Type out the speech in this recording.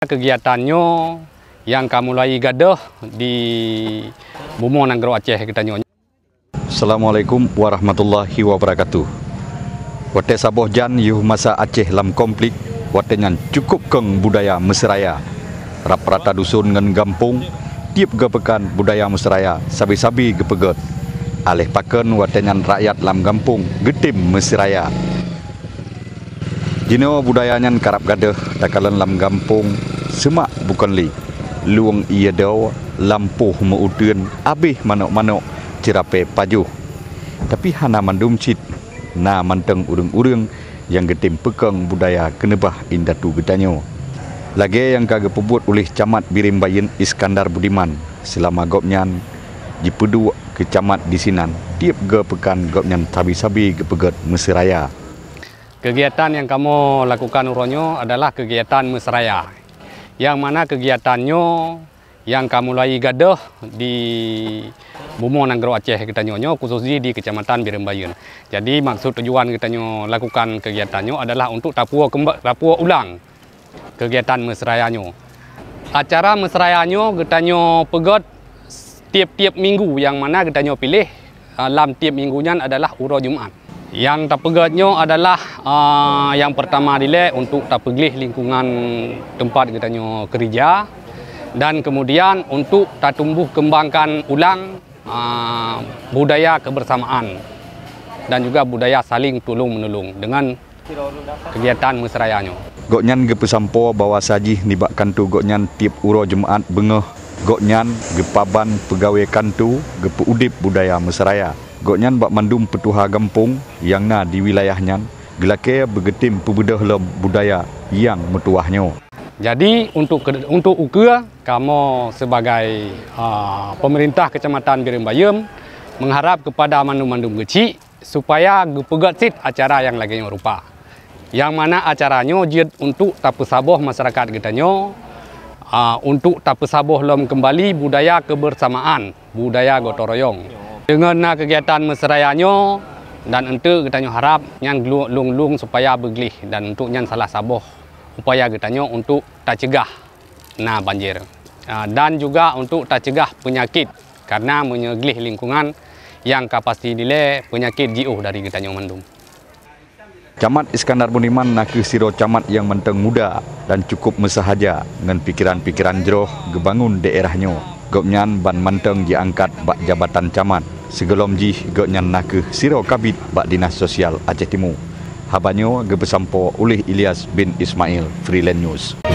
Kegiatannya yang kamu mulai gadah di Bumo Nanggro Aceh kita nyonya. Assalamualaikum warahmatullahi wabarakatuh. Wate saboh jan yuh masa Aceh lam konflik wate ngan cukup keng budaya mesraya. Rap-rata dusun ngan gampung tiap gepekan budaya mesraya sabi-sabi gepeget. Alih paken wate ngan rakyat lam gampung getim mesraya. Jino budaya nyan karap gadah takalan lam gampung semak bukan li. Luang ia daw lampuh meudun abih manok-manok cirape pajuh. Tapi hana mandum cit na manteng urang-urang yang getim pekeng budaya kenebah indatu getanyo. Lagi yang kagak pebut oleh Camat Birimbayen Iskandar Budiman selama gopnyan jipedu ke camat di sinan tiap ge pekan gopnyan sabi-sabi gepeget mesraya. Kegiatan yang kamu lakukan uronyo adalah kegiatan mesraya. Yang mana kegiatannya yang kamu mulai gadah di Bumo Nanggro Aceh kita nyonyo khususnya di Kecamatan Birimbayen. Jadi maksud tujuan kita lakukan kegiatannya adalah untuk tapua ulang kegiatan mesrayanya. Acara mesrayanya kita pegot tiap-tiap minggu yang mana kita pilih dalam tiap minggunya adalah uro Jumat. Yang tapegatnya adalah yang pertama dile untuk tapeglih lingkungan tempat kita kerja, dan kemudian untuk tumbuh kembangkan ulang budaya kebersamaan dan juga budaya saling tolong menolong dengan kegiatan mesrayanya. Goknyan gepesampo bawa saji nibak kantu goknyan tiap uro Jumat bengeh. Goknyan gepaban pegawai kantu gepeudip budaya mesraya. Goknyan bak mandum petuha gampung yang na di wilayahnya gelake begetim pebedah lem budaya yang metuahnya. Jadi untuk ukur kamu sebagai pemerintah Kecamatan Birimbayen mengharap kepada mandum-mandum kecil supaya gepegat sit acara yang lagi rupa. Yang mana acaranya jid untuk tapesaboh masyarakat kitanya, untuk tapesaboh lem kembali budaya kebersamaan, budaya gotong royong. Dengan kegiatan mesrayanya dan untuk kita harap nyan lung supaya beglih dan untuk nyan salah saboh upaya kita untuk tak cegah banjir dan juga untuk tak cegah penyakit karena menyeglih lingkungan yang kapasti dile penyakit jiuh dari kita mandum. Camat Iskandar Budiman naku siro camat yang menteng muda dan cukup mesahaja dengan pikiran-pikiran jeroh gebangun daerahnya. Gopnyan ban manteng diangkat bak jabatan camat. Segelom jih gopnyan naku siro kabit bak Dinas Sosial Aceh Timur. Habanyo gebesampo oleh Ilyas bin Ismail, Freelance News.